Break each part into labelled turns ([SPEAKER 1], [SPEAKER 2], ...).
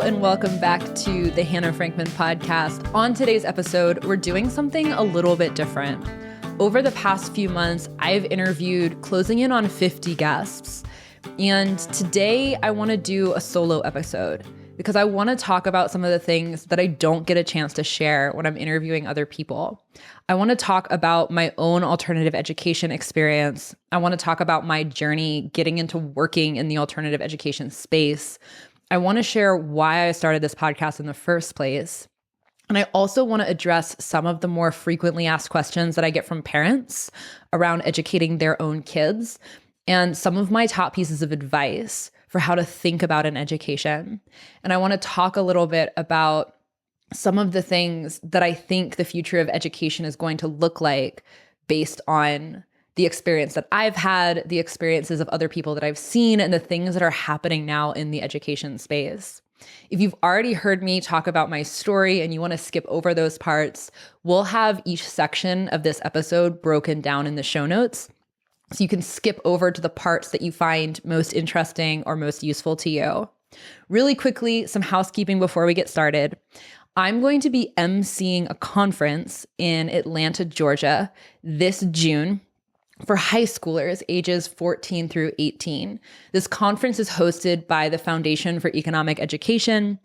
[SPEAKER 1] and welcome back to the Hannah Frankman podcast. On today's episode, we're doing something a little bit different. Over the past few months, I've interviewed closing in on 50 guests. And today I want to do a solo episode because I want to talk about some of the things that I don't get a chance to share when I'm interviewing other people. I want to talk about my own alternative education experience. I want to talk about my journey getting into working in the alternative education space. I want to share why I started this podcast in the first place. And I also want to address some of the more frequently asked questions that I get from parents around educating their own kids and some of my top pieces of advice for how to think about an education. And I want to talk a little bit about some of the things that I think the future of education is going to look like based on the experience that I've had, the experiences of other people that I've seen, and the things that are happening now in the education space. If you've already heard me talk about my story and you want to skip over those parts, we'll have each section of this episode broken down in the show notes. So you can skip over to the parts that you find most interesting or most useful to you. Really quickly, some housekeeping before we get started. I'm going to be emceeing a conference in Atlanta, Georgia this June for high schoolers ages 14 through 18. This conference is hosted by the Foundation for Economic Education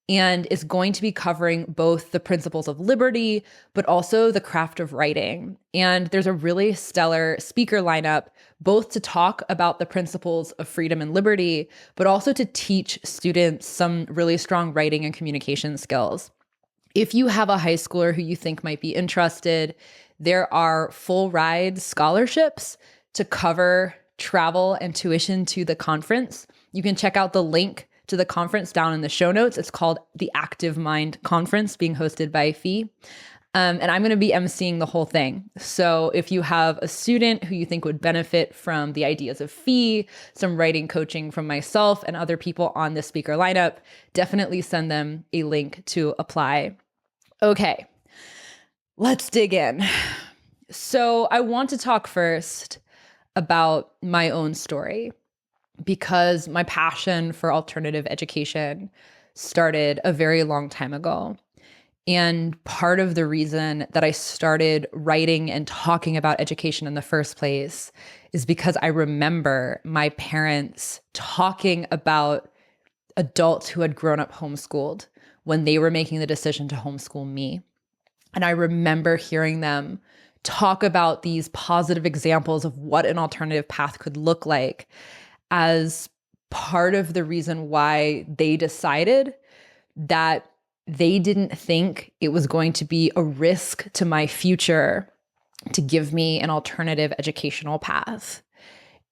[SPEAKER 1] and is going to be covering both the principles of liberty, but also the craft of writing. And there's a really stellar speaker lineup, both to talk about the principles of freedom and liberty, but also to teach students some really strong writing and communication skills. If you have a high schooler who you think might be interested, there are full ride scholarships to cover travel and tuition to the conference. You can check out the link to the conference down in the show notes. It's called the Active Mind Conference, being hosted by FEE. And I'm going to be emceeing the whole thing. So if you have a student who you think would benefit from the ideas of FEE, some writing coaching from myself and other people on this speaker lineup, definitely send them a link to apply. Okay, let's dig in. So I want to talk first about my own story because my passion for alternative education started a very long time ago. And part of the reason that I started writing and talking about education in the first place is because I remember my parents talking about adults who had grown up homeschooled when they were making the decision to homeschool me. And I remember hearing them talk about these positive examples of what an alternative path could look like as part of the reason why they decided that they didn't think it was going to be a risk to my future to give me an alternative educational path.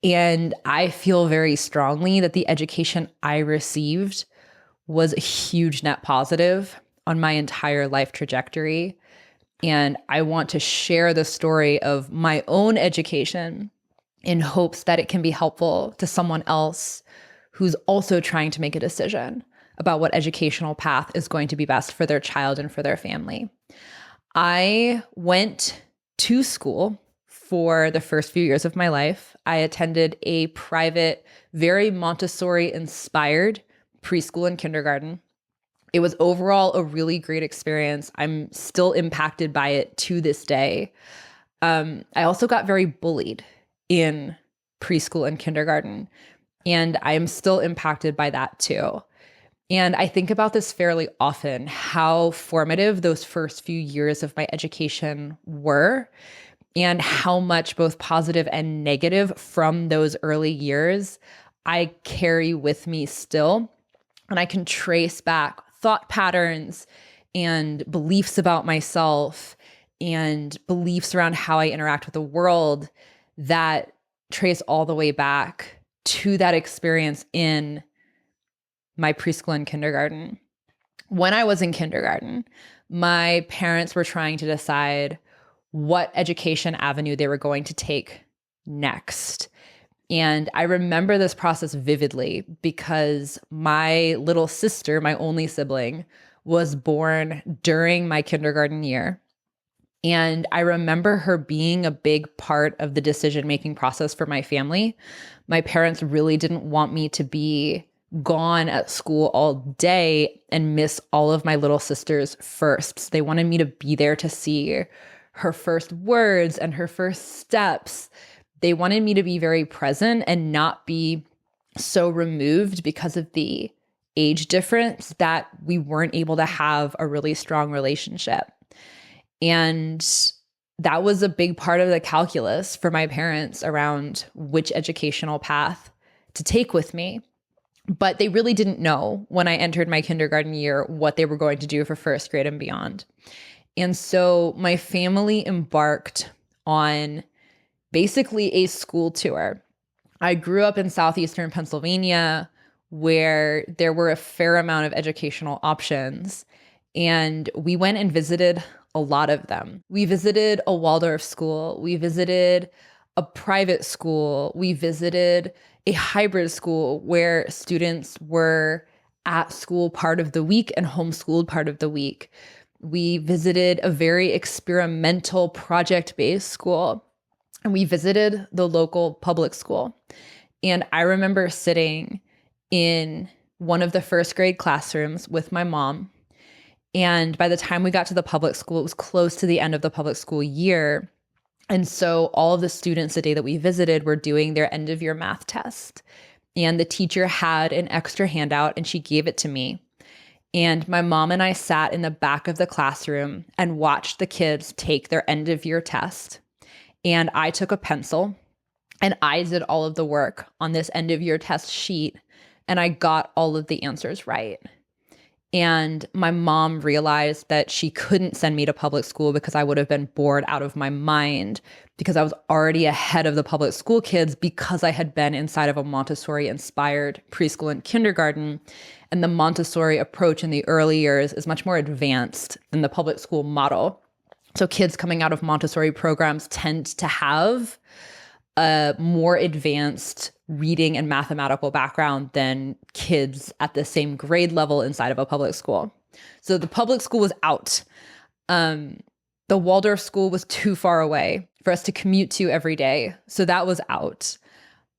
[SPEAKER 1] And I feel very strongly that the education I received was a huge net positive on my entire life trajectory. And I want to share the story of my own education in hopes that it can be helpful to someone else who's also trying to make a decision about what educational path is going to be best for their child and for their family. I went to school for the first few years of my life. I attended a private, very Montessori-inspired preschool and kindergarten. It was overall a really great experience. I'm still impacted by it to this day. I also got very bullied in preschool and kindergarten, and I am still impacted by that too. And I think about this fairly often, how formative those first few years of my education were, and how much both positive and negative from those early years I carry with me still. And I can trace back thought patterns and beliefs about myself and beliefs around how I interact with the world that trace all the way back to that experience in my preschool and kindergarten. When I was in kindergarten, my parents were trying to decide what education avenue they were going to take next. And I remember this process vividly because my little sister, my only sibling, was born during my kindergarten year. And I remember her being a big part of the decision-making process for my family. My parents really didn't want me to be gone at school all day and miss all of my little sister's firsts. They wanted me to be there to see her first words and her first steps. They wanted me to be very present and not be so removed because of the age difference that we weren't able to have a really strong relationship. And that was a big part of the calculus for my parents around which educational path to take with me. But they really didn't know when I entered my kindergarten year what they were going to do for first grade and beyond. And so my family embarked on basically a school tour. I grew up in southeastern Pennsylvania, where there were a fair amount of educational options. And we went and visited a lot of them. We visited a Waldorf school. We visited a private school. We visited a hybrid school where students were at school part of the week and homeschooled part of the week. We visited a very experimental project-based school. And we visited the local public school. And I remember sitting in one of the first grade classrooms with my mom. And by the time we got to the public school, it was close to the end of the public school year. And so all of the students the day that we visited were doing their end of year math test. And the teacher had an extra handout and she gave it to me. And my mom and I sat in the back of the classroom and watched the kids take their end of year test. And I took a pencil and I did all of the work on this end of year test sheet. And I got all of the answers right. And my mom realized that she couldn't send me to public school because I would have been bored out of my mind, because I was already ahead of the public school kids because I had been inside of a Montessori-inspired preschool and kindergarten. And the Montessori approach in the early years is much more advanced than the public school model. So kids coming out of Montessori programs tend to have a more advanced reading and mathematical background than kids at the same grade level inside of a public school. So the public school was out. The Waldorf school was too far away for us to commute to every day. So that was out.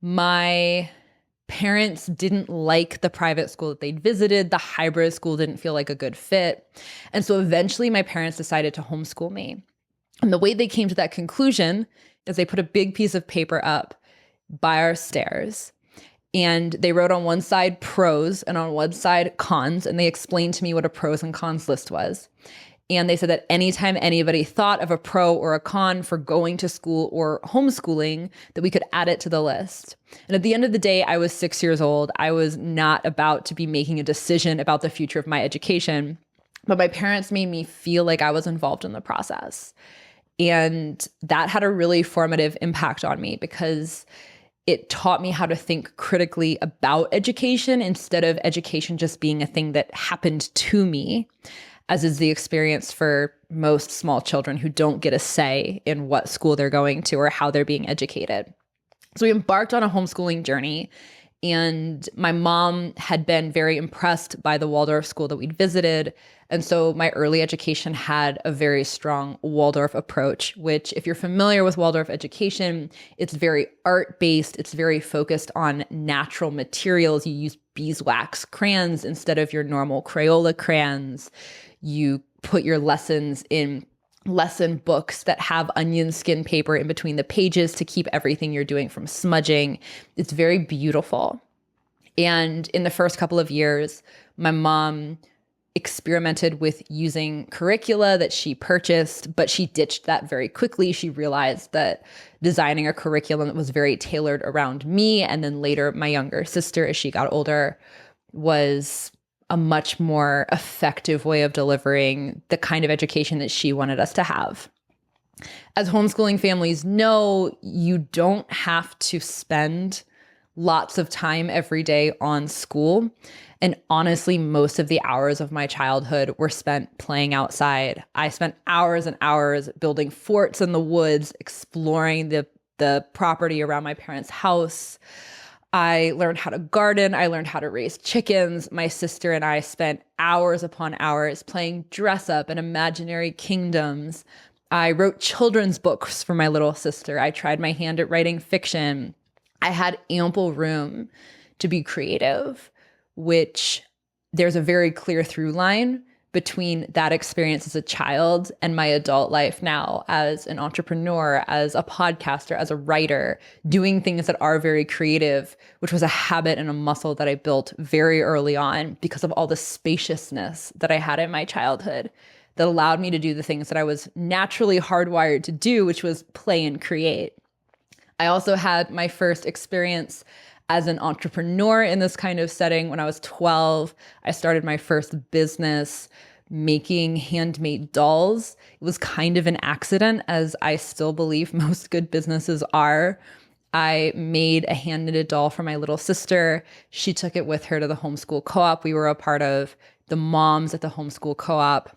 [SPEAKER 1] My parents didn't like the private school that they'd visited. The hybrid school didn't feel like a good fit. And so eventually my parents decided to homeschool me. And the way they came to that conclusion is they put a big piece of paper up by our stairs. And they wrote on one side pros and on one side cons. And they explained to me what a pros and cons list was. And they said that anytime anybody thought of a pro or a con for going to school or homeschooling, that we could add it to the list. And at the end of the day, I was 6 years old. I was not about to be making a decision about the future of my education, but my parents made me feel like I was involved in the process. And that had a really formative impact on me because it taught me how to think critically about education instead of education just being a thing that happened to me, as is the experience for most small children who don't get a say in what school they're going to or how they're being educated. So we embarked on a homeschooling journey, and my mom had been very impressed by the Waldorf school that we'd visited. And so my early education had a very strong Waldorf approach, which, if you're familiar with Waldorf education, it's very art-based. It's very focused on natural materials. You use beeswax crayons instead of your normal Crayola crayons. You put your lessons in lesson books that have onion skin paper in between the pages to keep everything you're doing from smudging. It's very beautiful. And in the first couple of years, my mom experimented with using curricula that she purchased, but she ditched that very quickly. She realized that designing a curriculum that was very tailored around me, and then later my younger sister as she got older, was a much more effective way of delivering the kind of education that she wanted us to have. As homeschooling families know, you don't have to spend lots of time every day on school. And honestly, most of the hours of my childhood were spent playing outside. I spent hours and hours building forts in the woods, exploring the property around my parents' house. I learned how to garden. I learned how to raise chickens. My sister and I spent hours upon hours playing dress up and imaginary kingdoms. I wrote children's books for my little sister. I tried my hand at writing fiction. I had ample room to be creative, which there's a very clear through line between that experience as a child and my adult life now as an entrepreneur, as a podcaster, as a writer, doing things that are very creative, which was a habit and a muscle that I built very early on because of all the spaciousness that I had in my childhood that allowed me to do the things that I was naturally hardwired to do, which was play and create. I also had my first experience as an entrepreneur in this kind of setting when I was 12. I started my first business making handmade dolls. It was kind of an accident, as I still believe most good businesses are. I made a hand-knitted doll for my little sister. She took it with her to the homeschool co-op. We were a part of the moms at the homeschool co-op,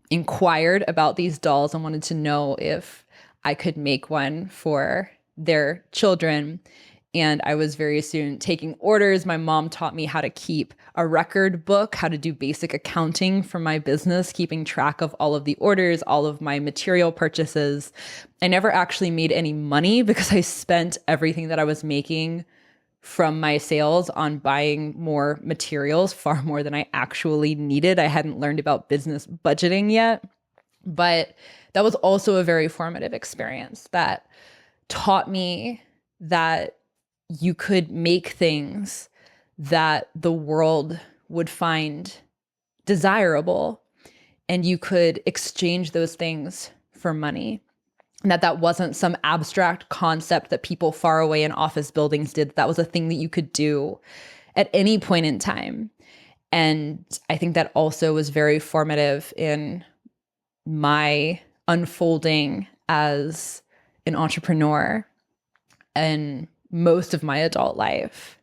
[SPEAKER 1] inquired about these dolls and wanted to know if I could make one for their children. And I was very soon taking orders. My mom taught me how to keep a record book, how to do basic accounting for my business, keeping track of all of the orders, all of my material purchases. I never actually made any money because I spent everything that I was making from my sales on buying more materials, far more than I actually needed. I hadn't learned about business budgeting yet. But that was also a very formative experience that taught me that you could make things that the world would find desirable, and you could exchange those things for money. And that wasn't some abstract concept that people far away in office buildings did. That was a thing that you could do at any point in time. And I think that also was very formative in my unfolding as an entrepreneur and most of my adult life.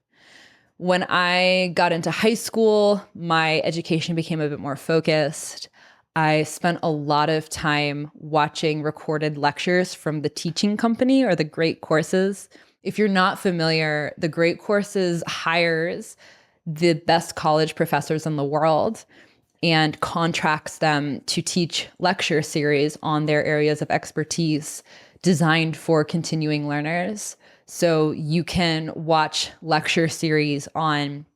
[SPEAKER 1] When I got into high school, my education became a bit more focused. I spent a lot of time watching recorded lectures from the teaching company or the Great Courses. If you're not familiar, the Great Courses hires the best college professors in the world and contracts them to teach lecture series on their areas of expertise designed for continuing learners. So you can watch lecture series on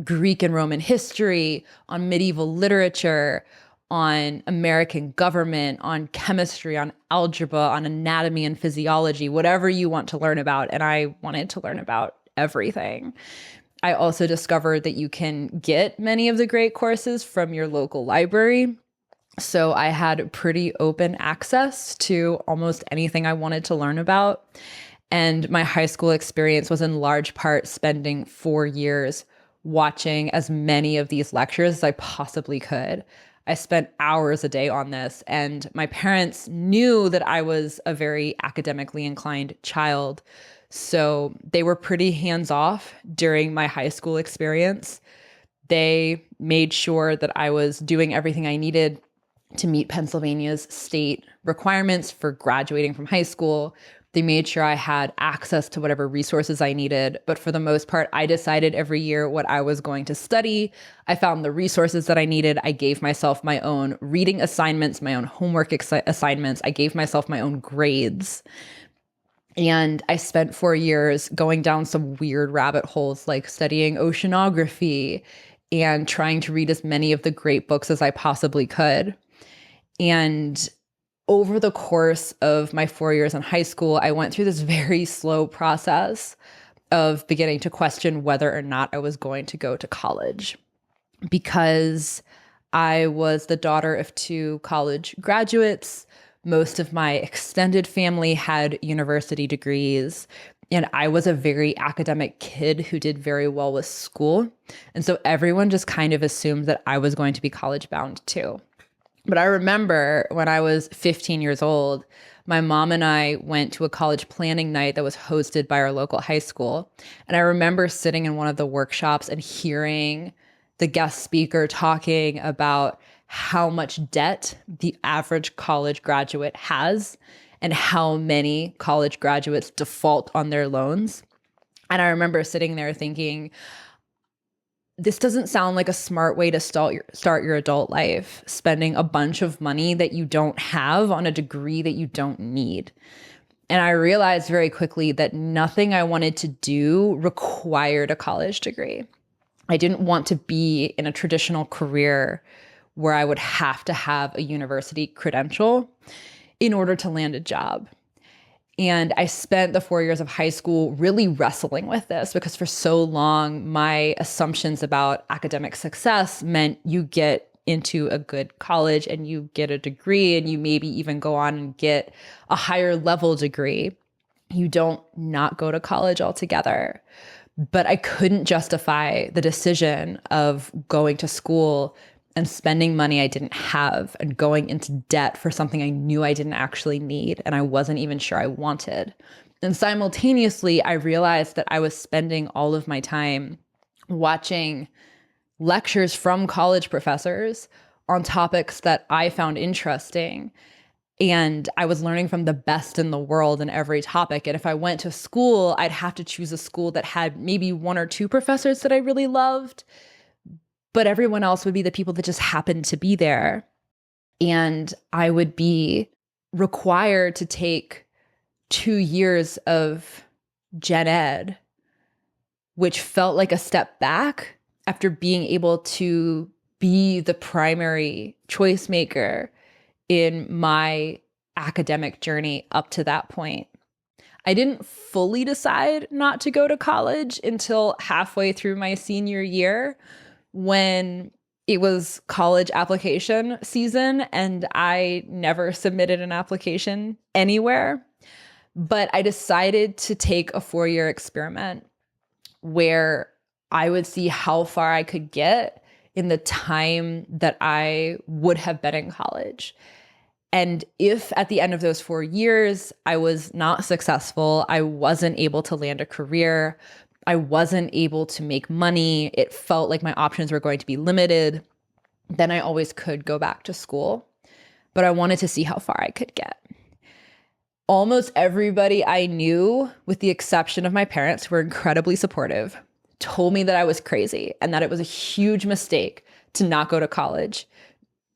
[SPEAKER 1] Greek and Roman history, on medieval literature, on American government, on chemistry, on algebra, on anatomy and physiology, whatever you want to learn about. And I wanted to learn about everything. I also discovered that you can get many of the great courses from your local library. So I had pretty open access to almost anything I wanted to learn about. And my high school experience was in large part spending 4 years watching as many of these lectures as I possibly could. I spent hours a day on this, and my parents knew that I was a very academically inclined child. So they were pretty hands-off during my high school experience. They made sure that I was doing everything I needed to meet Pennsylvania's state requirements for graduating from high school. They made sure I had access to whatever resources I needed. But for the most part, I decided every year what I was going to study. I found the resources that I needed. I gave myself my own reading assignments, my own homework assignments. I gave myself my own grades. And I spent 4 years going down some weird rabbit holes, like studying oceanography and trying to read as many of the great books as I possibly could. And over the course of my 4 years in high school, I went through this very slow process of beginning to question whether or not I was going to go to college, because I was the daughter of 2 college graduates. Most of my extended family had university degrees, and I was a very academic kid who did very well with school. And so everyone just kind of assumed that I was going to be college bound too. But I remember when I was 15 years old, my mom and I went to a college planning night that was hosted by our local high school. And I remember sitting in one of the workshops and hearing the guest speaker talking about how much debt the average college graduate has and how many college graduates default on their loans. And I remember sitting there thinking, this doesn't sound like a smart way to start your adult life, spending a bunch of money that you don't have on a degree that you don't need. And I realized very quickly that nothing I wanted to do required a college degree. I didn't want to be in a traditional career where I would have to have a university credential in order to land a job. And I spent the 4 years of high school really wrestling with this because for so long, my assumptions about academic success meant you get into a good college and you get a degree and you maybe even go on and get a higher level degree. You don't not go to college altogether. But I couldn't justify the decision of going to school and spending money I didn't have and going into debt for something I knew I didn't actually need and I wasn't even sure I wanted. And simultaneously, I realized that I was spending all of my time watching lectures from college professors on topics that I found interesting. And I was learning from the best in the world in every topic. And if I went to school, I'd have to choose a school that had maybe one or two professors that I really loved, but everyone else would be the people that just happened to be there. And I would be required to take 2 years of gen ed, which felt like a step back after being able to be the primary choice maker in my academic journey up to that point. I didn't fully decide not to go to college until halfway through my senior year when it was college application season and I never submitted an application anywhere. But I decided to take a 4-year experiment where I would see how far I could get in the time that I would have been in college. And if at the end of those 4 years, I was not successful, I wasn't able to land a career, I wasn't able to make money, it felt like my options were going to be limited, then I always could go back to school. But I wanted to see how far I could get. Almost everybody I knew, with the exception of my parents, who were incredibly supportive, told me that I was crazy and that it was a huge mistake to not go to college.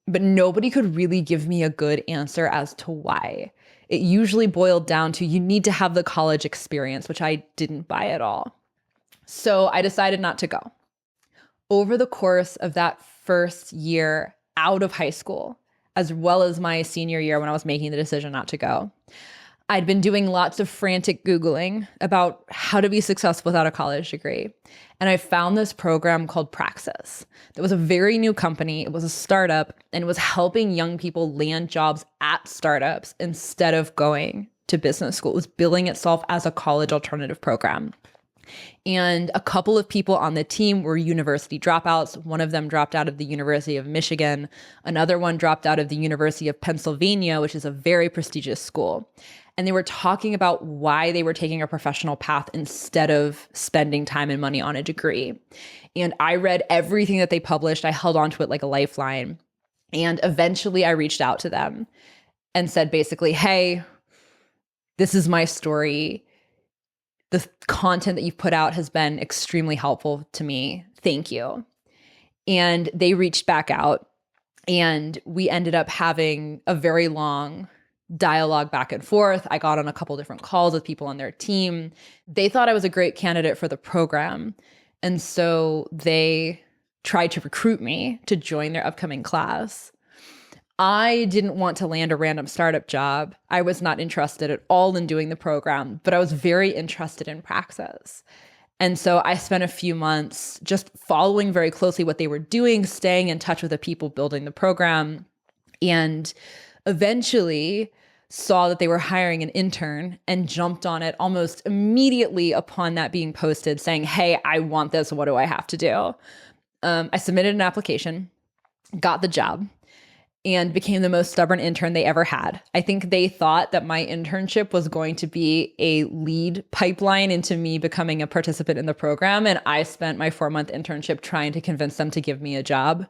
[SPEAKER 1] But nobody could really give me a good answer as to why. It usually boiled down to you need to have the college experience, which I didn't buy at all. So I decided not to go. Over the course of that first year out of high school, as well as my senior year when I was making the decision not to go, I'd been doing lots of frantic Googling about how to be successful without a college degree. And I found this program called Praxis. That was a very new company. It was a startup and it was helping young people land jobs at startups instead of going to business school. It was billing itself as a college alternative program. And a couple of people on the team were university dropouts. One of them dropped out of the University of Michigan. Another one dropped out of the University of Pennsylvania, which is a very prestigious school. And they were talking about why they were taking a professional path instead of spending time and money on a degree. And I read everything that they published. I held onto it like a lifeline. And eventually I reached out to them and said basically, hey, this is my story. The content that you've put out has been extremely helpful to me. Thank you. And they reached back out and we ended up having a very long dialogue back and forth. I got on a couple different calls with people on their team. They thought I was a great candidate for the program. And so they tried to recruit me to join their upcoming class. I didn't want to land a random startup job. I was not interested at all in doing the program, but I was very interested in Praxis. And so I spent a few months just following very closely what they were doing, staying in touch with the people building the program, and eventually saw that they were hiring an intern and jumped on it almost immediately upon that being posted saying, hey, I want this. What do I have to do? I submitted an application, got the job, and became the most stubborn intern they ever had. I think they thought that my internship was going to be a lead pipeline into me becoming a participant in the program. And I spent my 4-month internship trying to convince them to give me a job.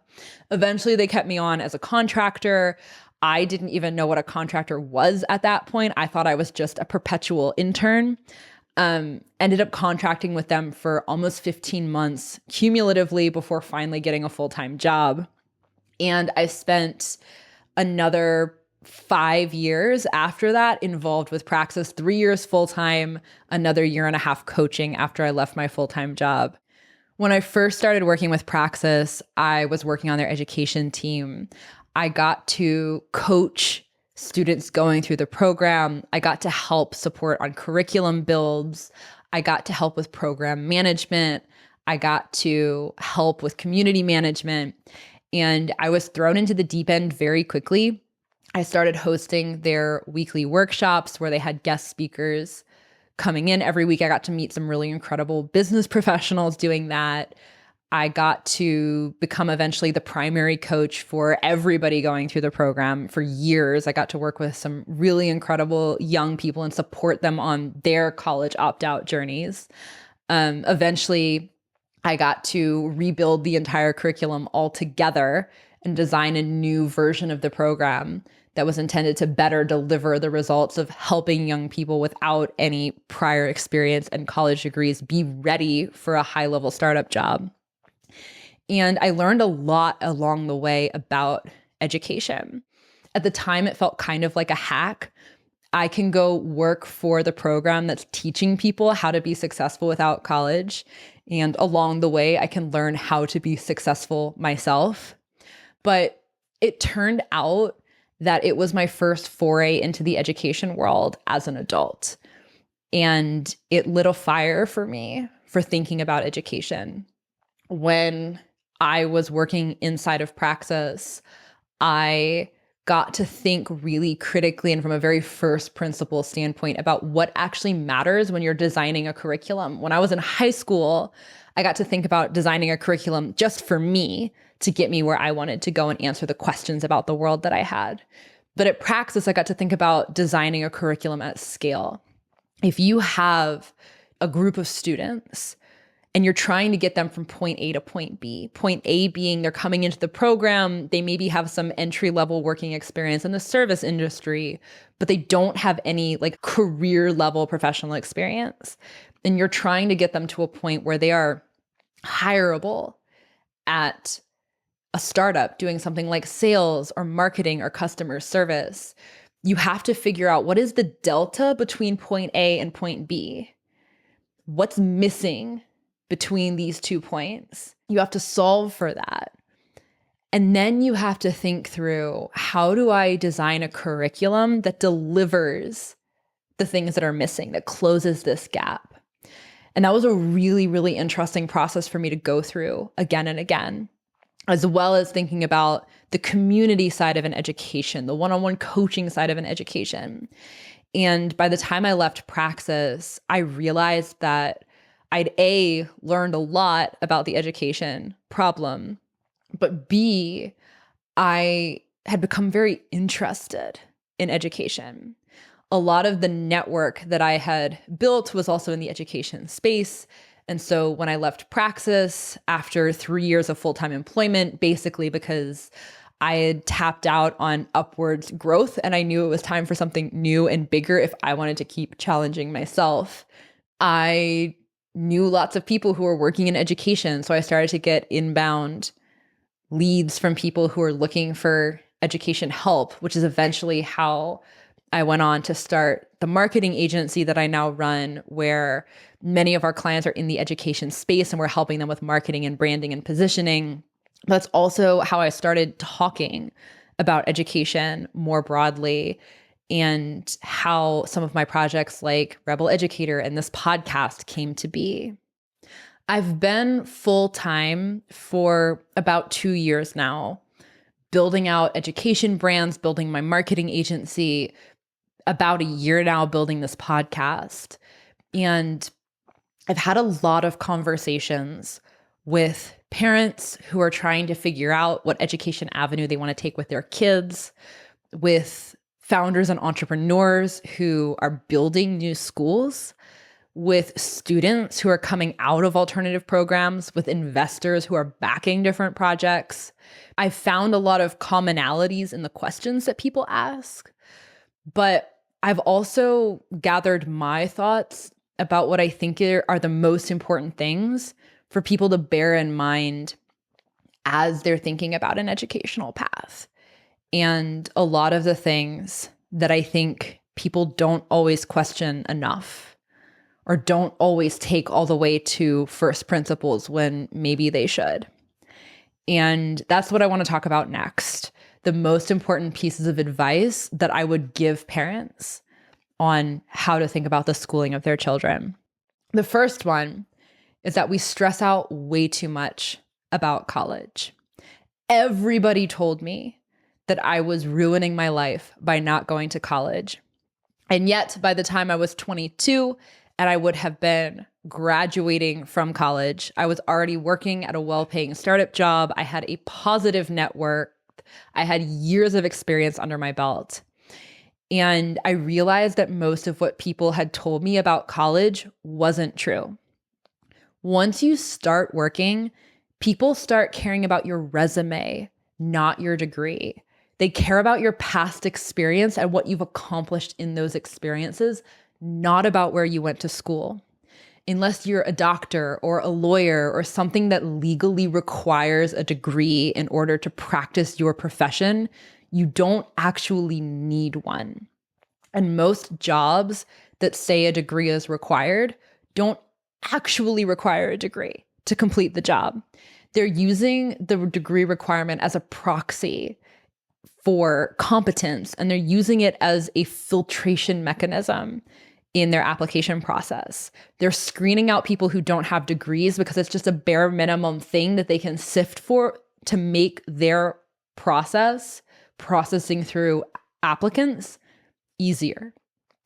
[SPEAKER 1] Eventually, they kept me on as a contractor. I didn't even know what a contractor was at that point. I thought I was just a perpetual intern. Ended up contracting with them for almost 15 months cumulatively before finally getting a full-time job. And I spent another 5 years after that involved with Praxis, 3 years full-time, another 1.5 years coaching after I left my full-time job. When I first started working with Praxis, I was working on their education team. I got to coach students going through the program. I got to help support on curriculum builds. I got to help with program management. I got to help with community management. And I was thrown into the deep end very quickly. I started hosting their weekly workshops where they had guest speakers coming in every week. I got to meet some really incredible business professionals doing that. I got to become eventually the primary coach for everybody going through the program for years. I got to work with some really incredible young people and support them on their college opt-out journeys. Eventually, I got to rebuild the entire curriculum altogether and design a new version of the program that was intended to better deliver the results of helping young people without any prior experience and college degrees be ready for a high-level startup job. And I learned a lot along the way about education. At the time, it felt kind of like a hack. I can go work for the program that's teaching people how to be successful without college. And along the way, I can learn how to be successful myself. But it turned out that it was my first foray into the education world as an adult. And it lit a fire for me for thinking about education. When I was working inside of Praxis, I got to think really critically and from a very first principle standpoint about what actually matters when you're designing a curriculum. When I was in high school, I got to think about designing a curriculum just for me to get me where I wanted to go and answer the questions about the world that I had. But at Praxis, I got to think about designing a curriculum at scale. If you have a group of students and you're trying to get them from point A to point B, point A being they're coming into the program, they maybe have some entry-level working experience in the service industry, but they don't have any like career-level professional experience. And you're trying to get them to a point where they are hireable at a startup doing something like sales or marketing or customer service. You have to figure out what is the delta between point A and point B. What's missing between these 2 points? You have to solve for that. And then you have to think through, how do I design a curriculum that delivers the things that are missing, that closes this gap? And that was a really, really interesting process for me to go through again and again, as well as thinking about the community side of an education, the one-on-one coaching side of an education. And by the time I left Praxis, I realized that I'd A, learned a lot about the education problem, but B, I had become very interested in education. A lot of the network that I had built was also in the education space. And so when I left Praxis after 3 years of full-time employment, basically because I had tapped out on upwards growth and I knew it was time for something new and bigger if I wanted to keep challenging myself, I knew lots of people who were working in education. So I started to get inbound leads from people who were looking for education help, which is eventually how I went on to start the marketing agency that I now run, where many of our clients are in the education space and we're helping them with marketing and branding and positioning. That's also how I started talking about education more broadly, and how some of my projects like Rebel Educator and this podcast came to be. I've been full-time for about 2 years now, building out education brands, building my marketing agency, about a year now building this podcast. And I've had a lot of conversations with parents who are trying to figure out what education avenue they want to take with their kids, with founders and entrepreneurs who are building new schools, with students who are coming out of alternative programs, with investors who are backing different projects. I've found a lot of commonalities in the questions that people ask, but I've also gathered my thoughts about what I think are the most important things for people to bear in mind as they're thinking about an educational path. And a lot of the things that I think people don't always question enough or don't always take all the way to first principles when maybe they should. And that's what I want to talk about next. The most important pieces of advice that I would give parents on how to think about the schooling of their children. The first one is that we stress out way too much about college. Everybody told me that I was ruining my life by not going to college. And yet, by the time I was 22 and I would have been graduating from college, I was already working at a well-paying startup job. I had a positive network. I had years of experience under my belt. And I realized that most of what people had told me about college wasn't true. Once you start working, people start caring about your resume, not your degree. They care about your past experience and what you've accomplished in those experiences, not about where you went to school. Unless you're a doctor or a lawyer or something that legally requires a degree in order to practice your profession, you don't actually need one. And most jobs that say a degree is required don't actually require a degree to complete the job. They're using the degree requirement as a proxy for competence, and they're using it as a filtration mechanism in their application process. They're screening out people who don't have degrees because it's just a bare minimum thing that they can sift for to make their processing through applicants easier.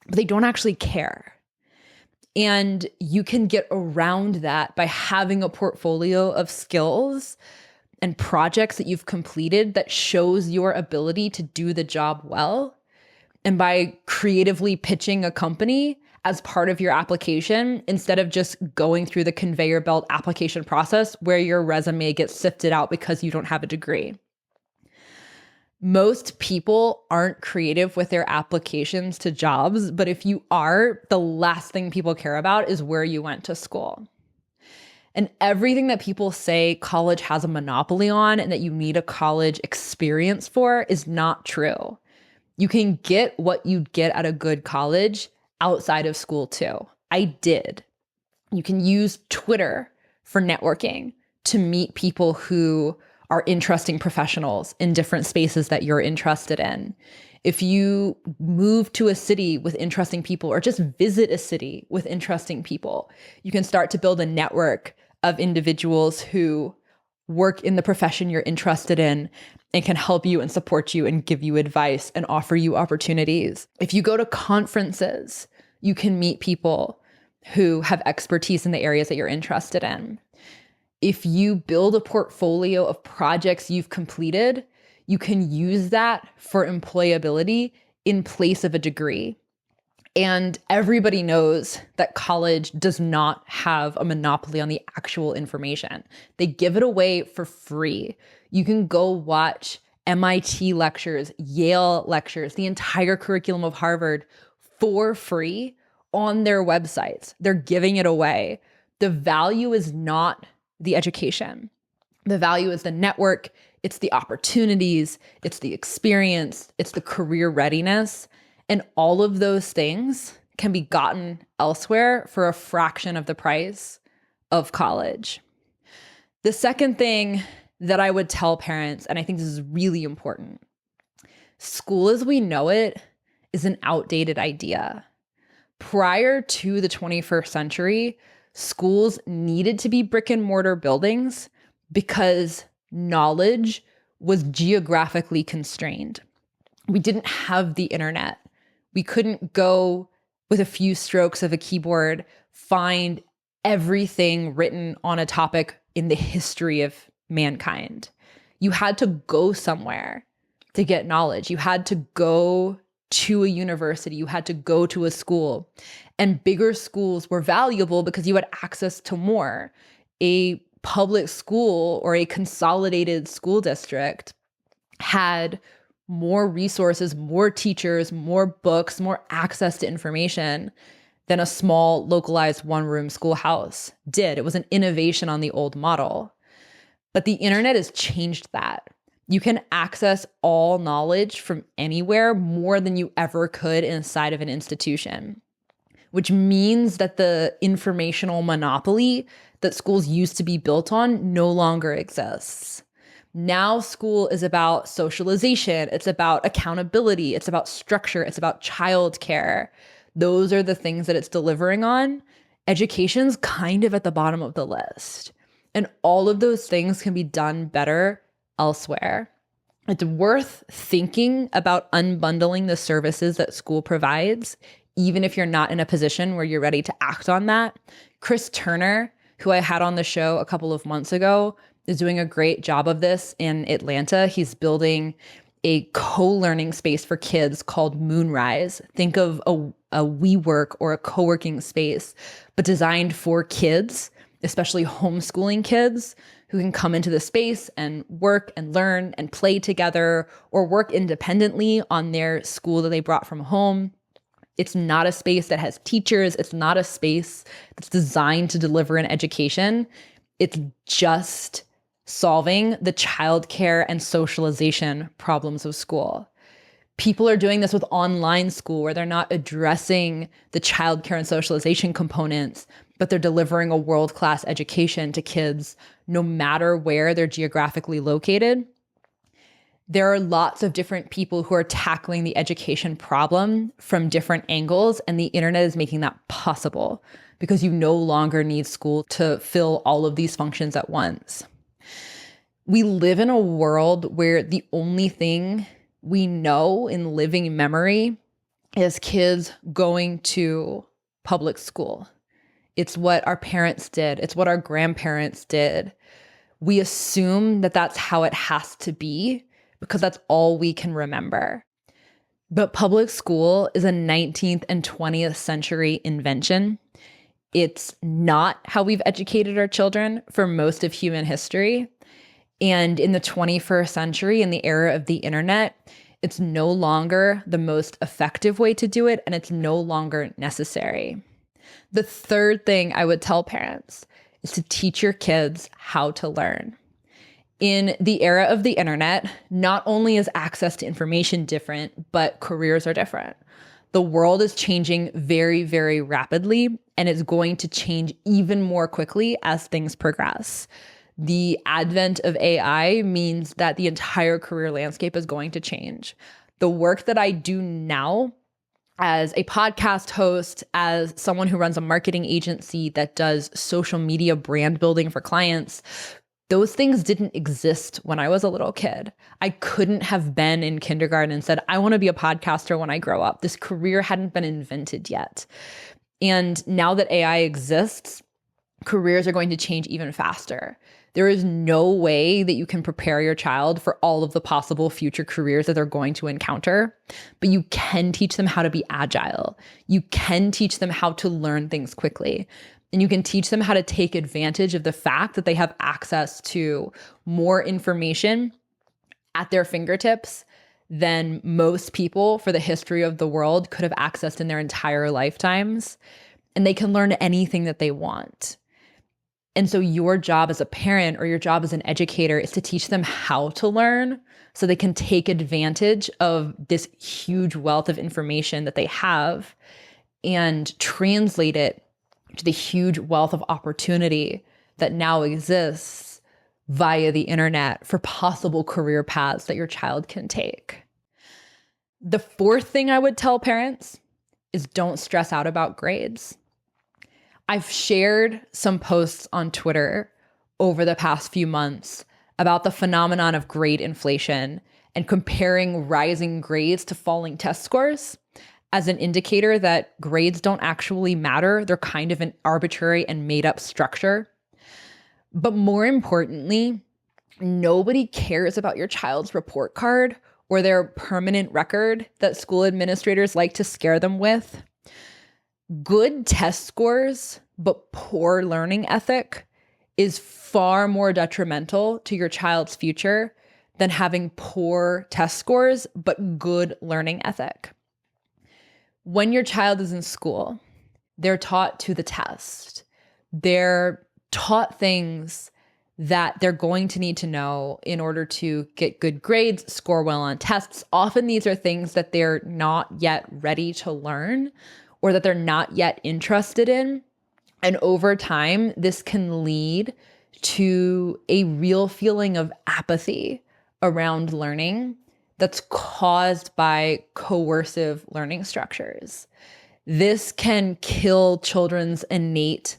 [SPEAKER 1] But they don't actually care. And you can get around that by having a portfolio of skills and projects that you've completed that shows your ability to do the job well. And by creatively pitching a company as part of your application, instead of just going through the conveyor belt application process where your resume gets sifted out because you don't have a degree. Most people aren't creative with their applications to jobs, but if you are, the last thing people care about is where you went to school. And everything that people say college has a monopoly on and that you need a college experience for is not true. You can get what you'd get at a good college outside of school too. I did. You can use Twitter for networking to meet people who are interesting professionals in different spaces that you're interested in. If you move to a city with interesting people or just visit a city with interesting people, you can start to build a network of individuals who work in the profession you're interested in and can help you and support you and give you advice and offer you opportunities. If you go to conferences, you can meet people who have expertise in the areas that you're interested in. If you build a portfolio of projects you've completed, you can use that for employability in place of a degree. And everybody knows that college does not have a monopoly on the actual information. They give it away for free. You can go watch MIT lectures, Yale lectures, the entire curriculum of Harvard for free on their websites. They're giving it away. The value is not the education. The value is the network, it's the opportunities, it's the experience, it's the career readiness. And all of those things can be gotten elsewhere for a fraction of the price of college. The second thing that I would tell parents, and I think this is really important, school as we know it is an outdated idea. Prior to the 21st century, schools needed to be brick and mortar buildings because knowledge was geographically constrained. We didn't have the internet. We couldn't go with a few strokes of a keyboard, find everything written on a topic in the history of mankind. You had to go somewhere to get knowledge. You had to go to a university. You had to go to a school. And bigger schools were valuable because you had access to more. A public school or a consolidated school district had more resources, more teachers, more books, more access to information than a small, localized one-room schoolhouse did. It was an innovation on the old model. But the internet has changed that. You can access all knowledge from anywhere more than you ever could inside of an institution. which means that the informational monopoly that schools used to be built on no longer exists. Now school is about socialization, it's about accountability, it's about structure, it's about childcare. Those are the things that it's delivering on. Education's kind of at the bottom of the list. And all of those things can be done better elsewhere. It's worth thinking about unbundling the services that school provides, even if you're not in a position where you're ready to act on that. Chris Turner, who I had on the show a couple of months ago, is doing a great job of this in Atlanta. He's building a co-learning space for kids called Moonrise. Think of a WeWork or a co-working space, but designed for kids, especially homeschooling kids who can come into the space and work and learn and play together or work independently on their school that they brought from home. It's not a space that has teachers. It's not a space that's designed to deliver an education. It's just solving the childcare and socialization problems of school. People are doing this with online school where they're not addressing the childcare and socialization components, but they're delivering a world-class education to kids no matter where they're geographically located. There are lots of different people who are tackling the education problem from different angles, and the internet is making that possible because you no longer need school to fill all of these functions at once. We live in a world where the only thing we know in living memory is kids going to public school. It's what our parents did. It's what our grandparents did. We assume that that's how it has to be because that's all we can remember. But public school is a 19th and 20th century invention. It's not how we've educated our children for most of human history. And in the 21st century, in the era of the internet, it's no longer the most effective way to do it, and it's no longer necessary. The third thing I would tell parents is to teach your kids how to learn. In the era of the internet, not only is access to information different, but careers are different. The world is changing very, very rapidly, and it's going to change even more quickly as things progress. The advent of AI means that the entire career landscape is going to change. The work that I do now as a podcast host, as someone who runs a marketing agency that does social media brand building for clients, those things didn't exist when I was a little kid. I couldn't have been in kindergarten and said, I want to be a podcaster when I grow up. This career hadn't been invented yet. And now that AI exists, careers are going to change even faster. There is no way that you can prepare your child for all of the possible future careers that they're going to encounter, but you can teach them how to be agile. You can teach them how to learn things quickly. And you can teach them how to take advantage of the fact that they have access to more information at their fingertips than most people for the history of the world could have accessed in their entire lifetimes. And they can learn anything that they want. And so your job as a parent or your job as an educator is to teach them how to learn so they can take advantage of this huge wealth of information that they have and translate it to the huge wealth of opportunity that now exists via the internet for possible career paths that your child can take. The fourth thing I would tell parents is don't stress out about grades. I've shared some posts on Twitter over the past few months about the phenomenon of grade inflation and comparing rising grades to falling test scores as an indicator that grades don't actually matter. They're kind of an arbitrary and made up structure. But more importantly, nobody cares about your child's report card or their permanent record that school administrators like to scare them with. Good test scores, but poor learning ethic is far more detrimental to your child's future than having poor test scores, but good learning ethic. When your child is in school, they're taught to the test. They're taught things that they're going to need to know in order to get good grades, score well on tests. Often these are things that they're not yet ready to learn or that they're not yet interested in. And over time, this can lead to a real feeling of apathy around learning that's caused by coercive learning structures. This can kill children's innate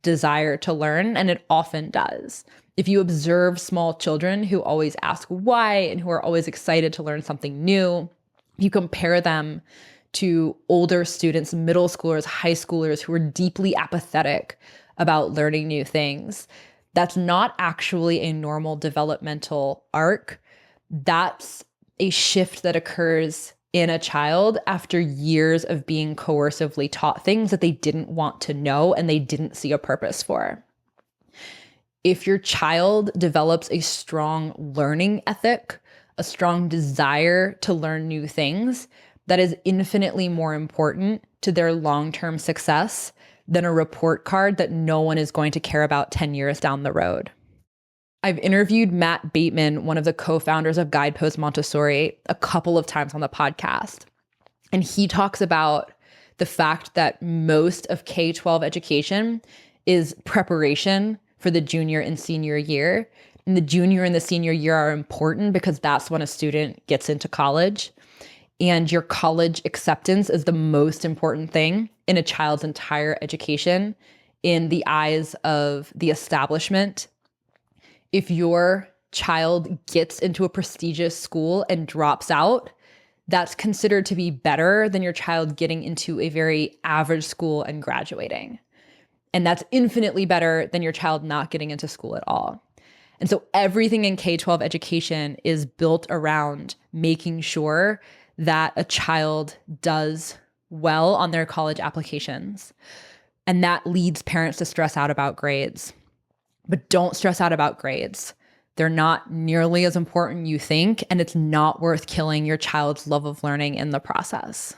[SPEAKER 1] desire to learn, and it often does. If you observe small children who always ask why and who are always excited to learn something new, you compare them to older students, middle schoolers, high schoolers who are deeply apathetic about learning new things. That's not actually a normal developmental arc. That's a shift that occurs in a child after years of being coercively taught things that they didn't want to know and they didn't see a purpose for. If your child develops a strong learning ethic, a strong desire to learn new things, that is infinitely more important to their long-term success than a report card that no one is going to care about 10 years down the road. I've interviewed Matt Bateman, one of the co-founders of Guidepost Montessori, a couple of times on the podcast. And he talks about the fact that most of K-12 education is preparation for the junior and senior year. And the junior and the senior year are important because that's when a student gets into college. And your college acceptance is the most important thing in a child's entire education in the eyes of the establishment. If your child gets into a prestigious school and drops out, that's considered to be better than your child getting into a very average school and graduating. And that's infinitely better than your child not getting into school at all. And so everything in K-12 education is built around making sure that a child does well on their college applications. And that leads parents to stress out about grades. But don't stress out about grades. They're not nearly as important you think, and it's not worth killing your child's love of learning in the process.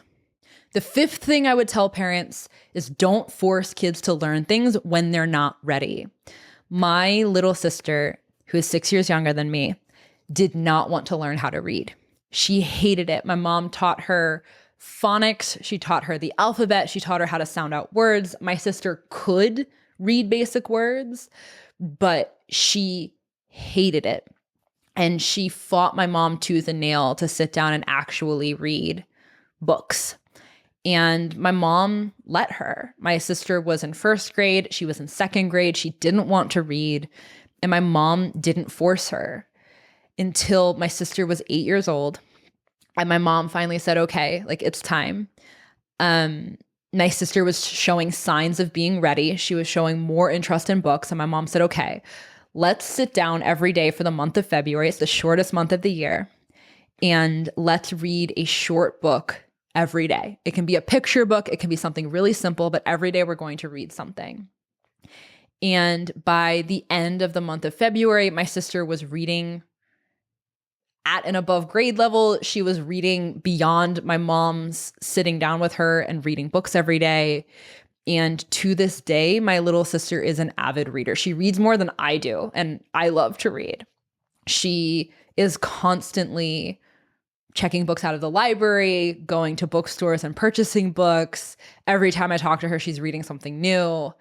[SPEAKER 1] The fifth thing I would tell parents is don't force kids to learn things when they're not ready. My little sister, who is 6 years younger than me, did not want to learn how to read. She hated it. My mom taught her phonics. She taught her the alphabet. She taught her how to sound out words. My sister could read basic words, but she hated it. And she fought my mom tooth and nail to sit down and actually read books. And my mom let her. My sister was in first grade. She was in second grade. She didn't want to read. And my mom didn't force her until my sister was 8 years old. And my mom finally said, okay, like it's time. My sister was showing signs of being ready. She was showing more interest in books. And my mom said, okay, let's sit down every day for the month of February. It's the shortest month of the year. And let's read a short book every day. It can be a picture book. It can be something really simple, but every day we're going to read something. And by the end of the month of February, my sister was reading at an above grade level. She was reading beyond my mom's sitting down with her and reading books every day. And to this day, my little sister is an avid reader. She reads more than I do, and I love to read. She is constantly checking books out of the library, going to bookstores and purchasing books. Every time I talk to her, she's reading something new.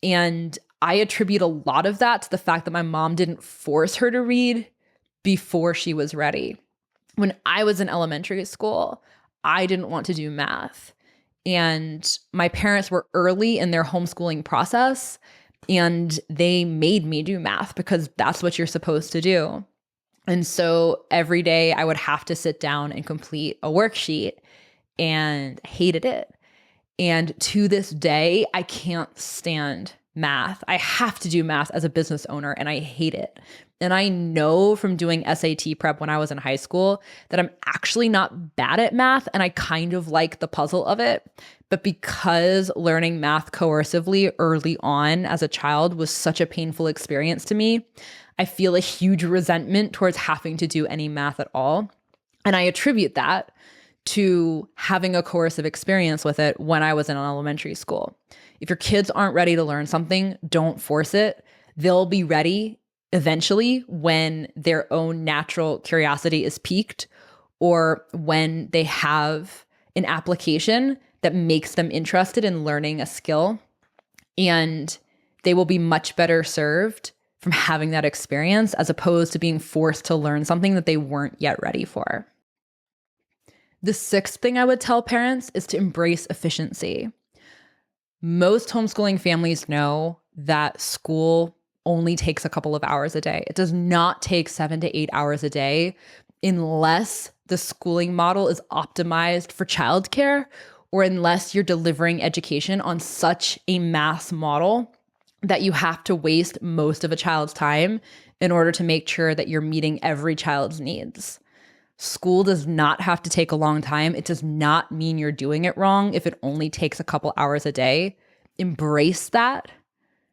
[SPEAKER 1] And I attribute a lot of that to the fact that my mom didn't force her to read before she was ready. When I was in elementary school, I didn't want to do math. And my parents were early in their homeschooling process, and they made me do math because that's what you're supposed to do. And so every day I would have to sit down and complete a worksheet, and hated it. And to this day, I can't stand math. I have to do math as a business owner, and I hate it. And I know from doing SAT prep when I was in high school that I'm actually not bad at math, and I kind of like the puzzle of it. But because learning math coercively early on as a child was such a painful experience to me, I feel a huge resentment towards having to do any math at all. And I attribute that to having a coercive experience with it when I was in elementary school. If your kids aren't ready to learn something, don't force it. They'll be ready eventually when their own natural curiosity is piqued, or when they have an application that makes them interested in learning a skill, and they will be much better served from having that experience as opposed to being forced to learn something that they weren't yet ready for. The sixth thing I would tell parents is to embrace efficiency. Most homeschooling families know that school only takes a couple of hours a day. It does not take 7 to 8 hours a day unless the schooling model is optimized for childcare, or unless you're delivering education on such a mass model that you have to waste most of a child's time in order to make sure that you're meeting every child's needs. School does not have to take a long time. It does not mean you're doing it wrong if it only takes a couple hours a day. Embrace that.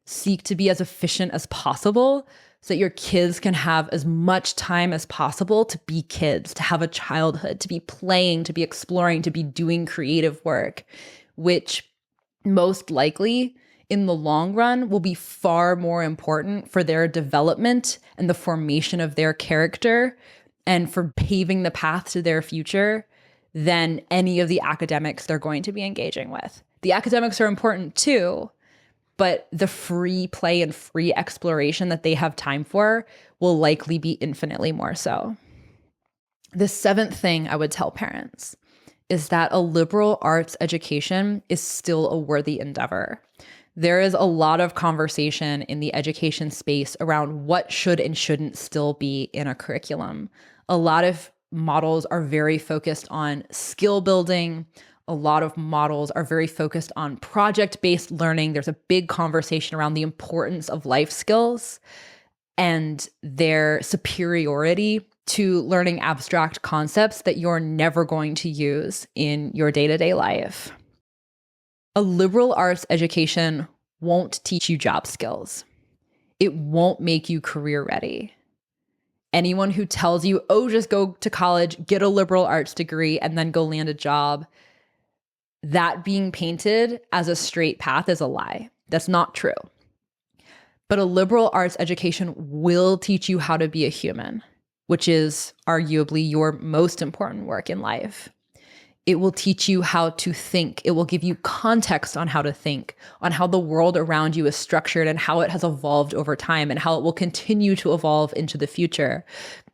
[SPEAKER 1] Seek to be as efficient as possible so that your kids can have as much time as possible to be kids, to have a childhood, to be playing, to be exploring, to be doing creative work, which most likely in the long run will be far more important for their development and the formation of their character and for paving the path to their future than any of the academics they're going to be engaging with. The academics are important too, but the free play and free exploration that they have time for will likely be infinitely more so. The seventh thing I would tell parents is that a liberal arts education is still a worthy endeavor. There is a lot of conversation in the education space around what should and shouldn't still be in a curriculum. A lot of models are very focused on skill building. A lot of models are very focused on project-based learning. There's a big conversation around the importance of life skills and their superiority to learning abstract concepts that you're never going to use in your day-to-day life. A liberal arts education won't teach you job skills. It won't make you career ready. Anyone who tells you, oh, just go to college, get a liberal arts degree, and then go land a job, that being painted as a straight path is a lie. That's not true. But a liberal arts education will teach you how to be a human, which is arguably your most important work in life. It will teach you how to think. It will give you context on how to think, on how the world around you is structured and how it has evolved over time and how it will continue to evolve into the future.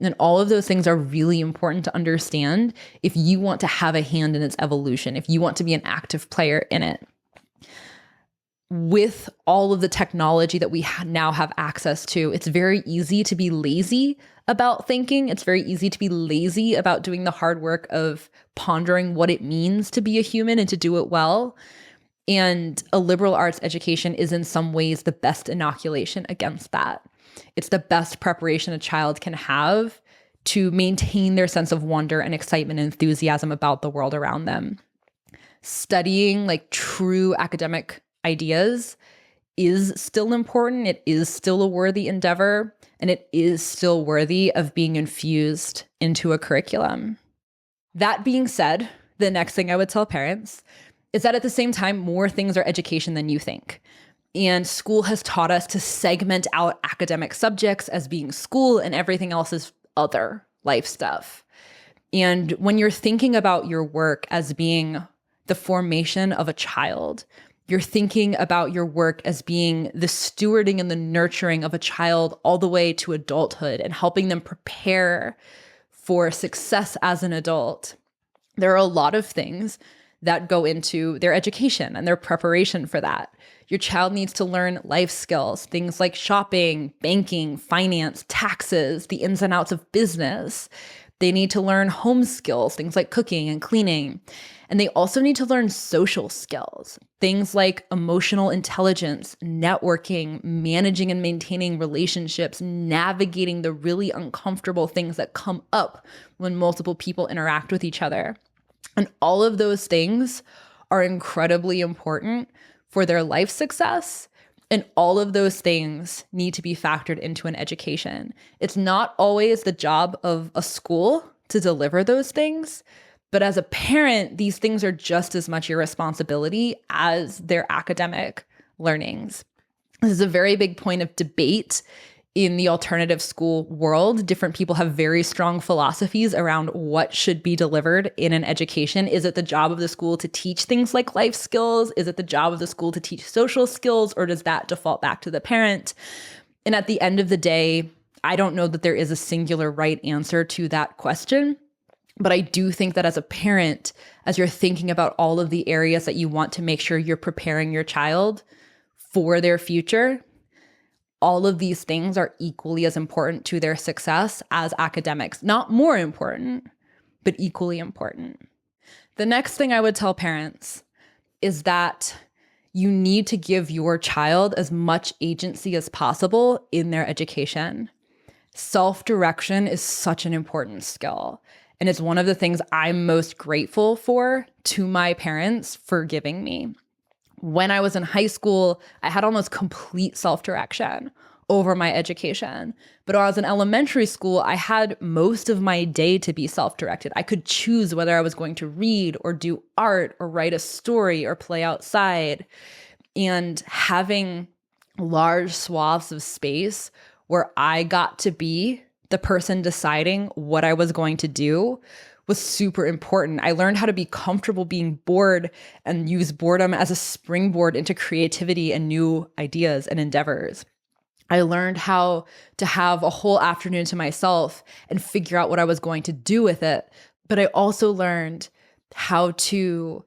[SPEAKER 1] And all of those things are really important to understand if you want to have a hand in its evolution, if you want to be an active player in it. With all of the technology that we now have access to, it's very easy to be lazy about thinking. It's very easy to be lazy about doing the hard work of pondering what it means to be a human and to do it well. And a liberal arts education is in some ways the best inoculation against that. It's the best preparation a child can have to maintain their sense of wonder and excitement and enthusiasm about the world around them. Studying like true academic ideas is still important. It is still a worthy endeavor, and it is still worthy of being infused into a curriculum. That being said, the next thing I would tell parents is that at the same time, more things are education than you think. And school has taught us to segment out academic subjects as being school and everything else is other life stuff. And when you're thinking about your work as being the formation of a child, you're thinking about your work as being the stewarding and the nurturing of a child all the way to adulthood and helping them prepare for success as an adult. There are a lot of things that go into their education and their preparation for that. Your child needs to learn life skills, things like shopping, banking, finance, taxes, the ins and outs of business. They need to learn home skills, things like cooking and cleaning. And they also need to learn social skills, things like emotional intelligence, networking, managing and maintaining relationships, navigating the really uncomfortable things that come up when multiple people interact with each other. And all of those things are incredibly important for their life success. And all of those things need to be factored into an education. It's not always the job of a school to deliver those things, but as a parent, these things are just as much your responsibility as their academic learnings. This is a very big point of debate in the alternative school world, different people have very strong philosophies around what should be delivered in an education. Is it the job of the school to teach things like life skills? Is it the job of the school to teach social skills? Or does that default back to the parent? And at the end of the day, I don't know that there is a singular right answer to that question. But I do think that as a parent, as you're thinking about all of the areas that you want to make sure you're preparing your child for their future, all of these things are equally as important to their success as academics. Not more important, but equally important. The next thing I would tell parents is that you need to give your child as much agency as possible in their education. Self-direction is such an important skill. And it's one of the things I'm most grateful for to my parents for giving me. When I was in high school, I had almost complete self-direction over my education. But when I was in elementary school, I had most of my day to be self-directed. I could choose whether I was going to read or do art or write a story or play outside. And having large swaths of space where I got to be the person deciding what I was going to do was super important. I learned how to be comfortable being bored and use boredom as a springboard into creativity and new ideas and endeavors. I learned how to have a whole afternoon to myself and figure out what I was going to do with it. But I also learned how to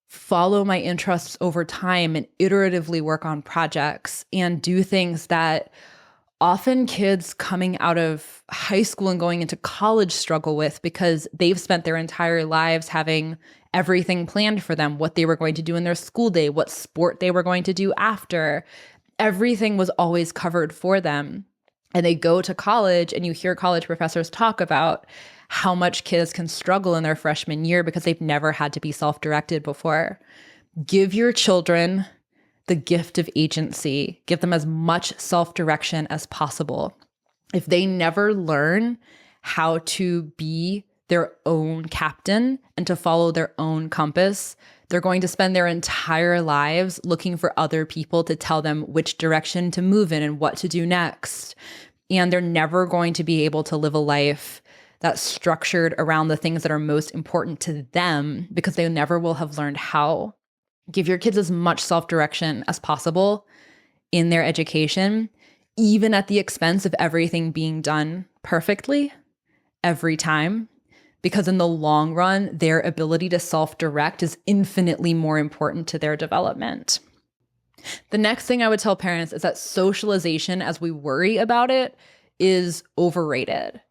[SPEAKER 1] follow my interests over time and iteratively work on projects and do things that often kids coming out of high school and going into college struggle with, because they've spent their entire lives having everything planned for them, what they were going to do in their school day, what sport they were going to do after. Everything was always covered for them. And they go to college and you hear college professors talk about how much kids can struggle in their freshman year because they've never had to be self-directed before. Give your children the gift of agency. Give them as much self-direction as possible. If they never learn how to be their own captain and to follow their own compass, they're going to spend their entire lives looking for other people to tell them which direction to move in and what to do next. And they're never going to be able to live a life that's structured around the things that are most important to them because they never will have learned how. Give your kids as much self-direction as possible in their education, even at the expense of everything being done perfectly every time, because in the long run, their ability to self-direct is infinitely more important to their development. The next thing I would tell parents is that socialization, as we worry about it, is overrated.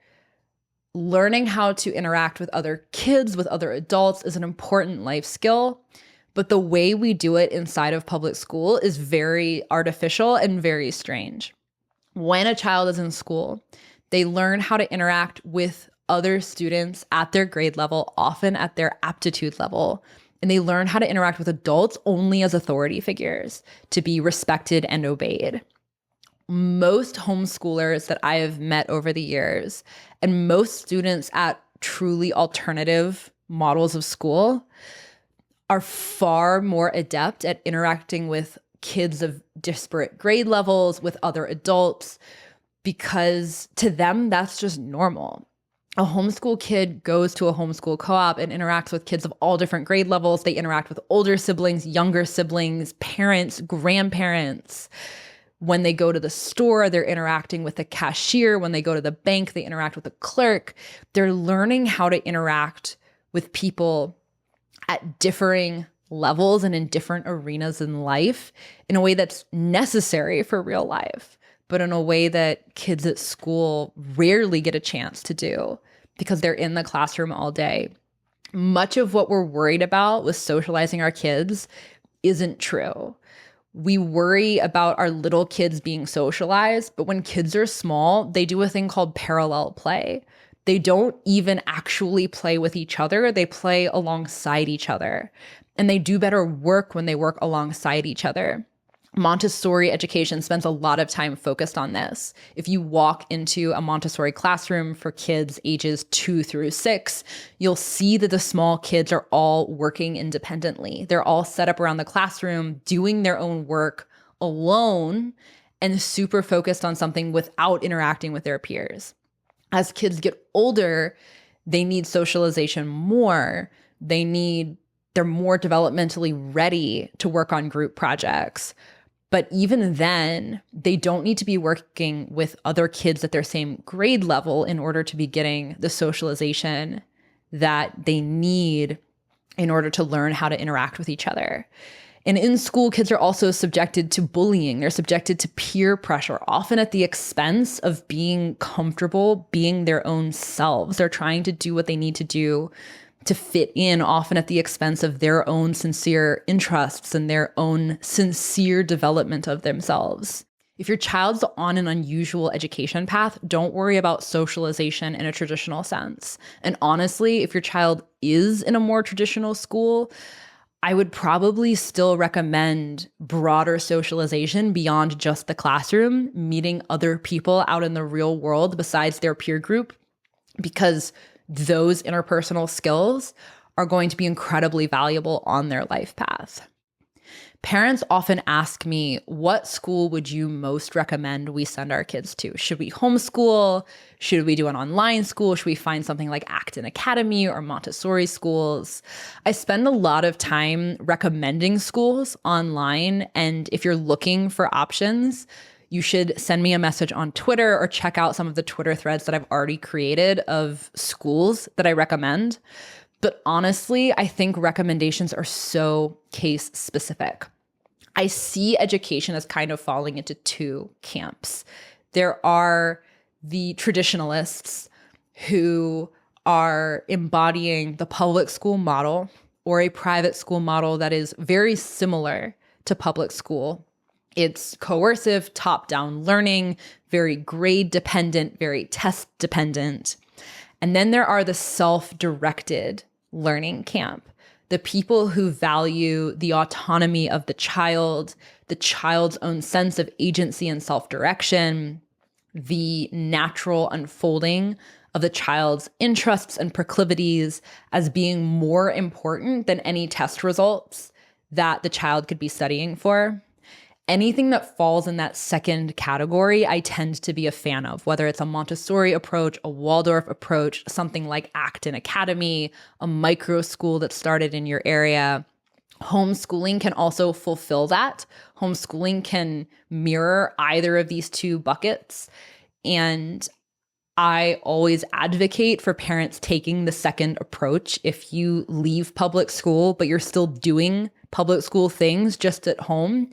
[SPEAKER 1] Learning how to interact with other kids, with other adults is an important life skill. But the way we do it inside of public school is very artificial and very strange. When a child is in school, they learn how to interact with other students at their grade level, often at their aptitude level. And they learn how to interact with adults only as authority figures, to be respected and obeyed. Most homeschoolers that I have met over the years, and most students at truly alternative models of school, are far more adept at interacting with kids of disparate grade levels, with other adults, because to them, that's just normal. A homeschool kid goes to a homeschool co-op and interacts with kids of all different grade levels. They interact with older siblings, younger siblings, parents, grandparents. When they go to the store, they're interacting with the cashier. When they go to the bank, they interact with the clerk. They're learning how to interact with people at differing levels and in different arenas in life in a way that's necessary for real life, but in a way that kids at school rarely get a chance to do because they're in the classroom all day. Much of what we're worried about with socializing our kids isn't true. We worry about our little kids being socialized, but when kids are small, they do a thing called parallel play. They don't even actually play with each other. They play alongside each other. And they do better work when they work alongside each other. Montessori education spends a lot of time focused on this. If you walk into a Montessori classroom for kids ages 2 through 6, you'll see that the small kids are all working independently. They're all set up around the classroom, doing their own work alone, and super focused on something without interacting with their peers. As kids get older, they need socialization more. They're more developmentally ready to work on group projects. But even then, they don't need to be working with other kids at their same grade level in order to be getting the socialization that they need in order to learn how to interact with each other. And in school, kids are also subjected to bullying. They're subjected to peer pressure, often at the expense of being comfortable being their own selves. They're trying to do what they need to do to fit in, often at the expense of their own sincere interests and their own sincere development of themselves. If your child's on an unusual education path, don't worry about socialization in a traditional sense. And honestly, if your child is in a more traditional school, I would probably still recommend broader socialization beyond just the classroom, meeting other people out in the real world besides their peer group, because those interpersonal skills are going to be incredibly valuable on their life path. Parents often ask me, what school would you most recommend we send our kids to? Should we homeschool? Should we do an online school? Should we find something like Acton Academy or Montessori schools? I spend a lot of time recommending schools online, and if you're looking for options, you should send me a message on Twitter or check out some of the Twitter threads that I've already created of schools that I recommend. But honestly, I think recommendations are so case specific. I see education as kind of falling into two camps. There are the traditionalists who are embodying the public school model or a private school model that is very similar to public school. It's coercive, top-down learning, very grade dependent, very test dependent. And then there are the self-directed learning camp, the people who value the autonomy of the child's own sense of agency and self-direction, the natural unfolding of the child's interests and proclivities as being more important than any test results that the child could be studying for. Anything that falls in that second category, I tend to be a fan of, whether it's a Montessori approach, a Waldorf approach, something like Acton Academy, a micro school that started in your area. Homeschooling can also fulfill that. Homeschooling can mirror either of these two buckets. And I always advocate for parents taking the second approach. If you leave public school, but you're still doing public school things just at home,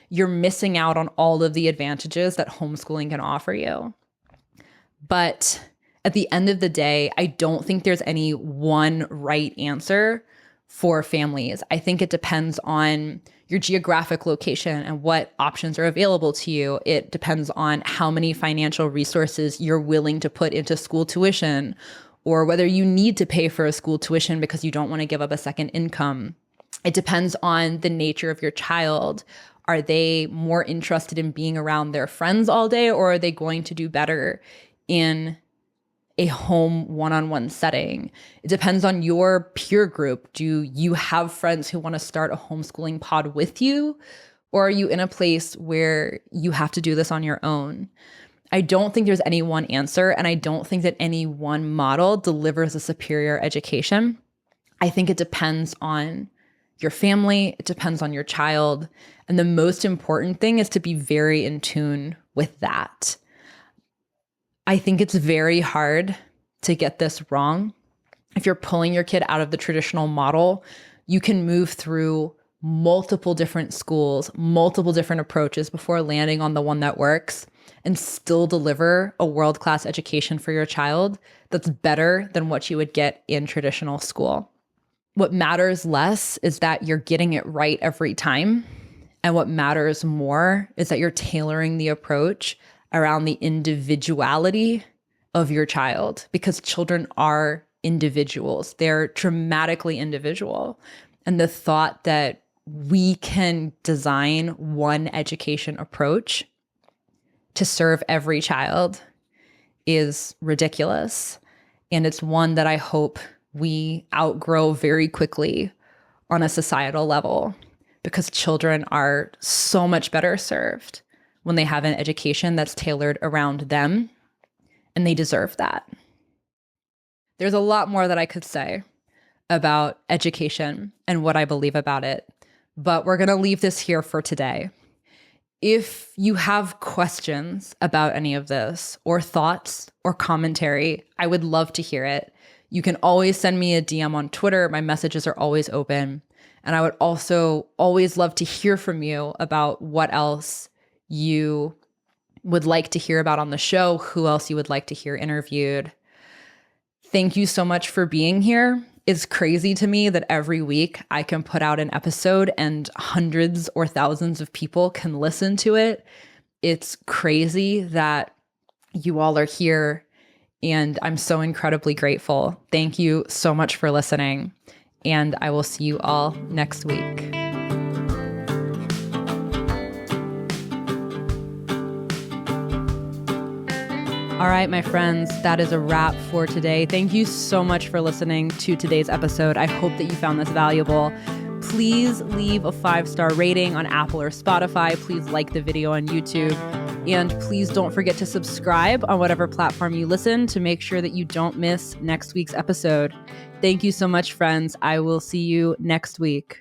[SPEAKER 1] you're missing out on all of the advantages that homeschooling can offer you. But at the end of the day, I don't think there's any one right answer for families. I think it depends on your geographic location and what options are available to you. It depends on how many financial resources you're willing to put into school tuition, or whether you need to pay for a school tuition because you don't want to give up a second income. It depends on the nature of your child. Are they more interested in being around their friends all day, or are they going to do better in a home one-on-one setting? It depends on your peer group. Do you have friends who want to start a homeschooling pod with you, or are you in a place where you have to do this on your own? I don't think there's any one answer, and I don't think that any one model delivers a superior education. I think it depends on your family, it depends on your child, and the most important thing is to be very in tune with that. I think it's very hard to get this wrong. If you're pulling your kid out of the traditional model, you can move through multiple different schools, multiple different approaches before landing on the one that works, and still deliver a world-class education for your child that's better than what you would get in traditional school. What matters less is that you're getting it right every time. And what matters more is that you're tailoring the approach around the individuality of your child, because children are individuals. They're dramatically individual. And the thought that we can design one education approach to serve every child is ridiculous. And it's one that I hope we outgrow very quickly on a societal level, because children are so much better served when they have an education that's tailored around them, and they deserve that. There's a lot more that I could say about education and what I believe about it, but we're going to leave this here for today. If you have questions about any of this, or thoughts or commentary, I would love to hear it. You can always send me a DM on Twitter. My messages are always open. And I would also always love to hear from you about what else you would like to hear about on the show, who else you would like to hear interviewed. Thank you so much for being here. It's crazy to me that every week I can put out an episode and hundreds or thousands of people can listen to it. It's crazy that you all are here, and I'm so incredibly grateful. Thank you so much for listening, and I will see you all next week. All right, my friends, that is a wrap for today. Thank you so much for listening to today's episode. I hope that you found this valuable. Please leave a 5-star rating on Apple or Spotify. Please like the video on YouTube. And please don't forget to subscribe on whatever platform you listen to make sure that you don't miss next week's episode. Thank you so much, friends. I will see you next week.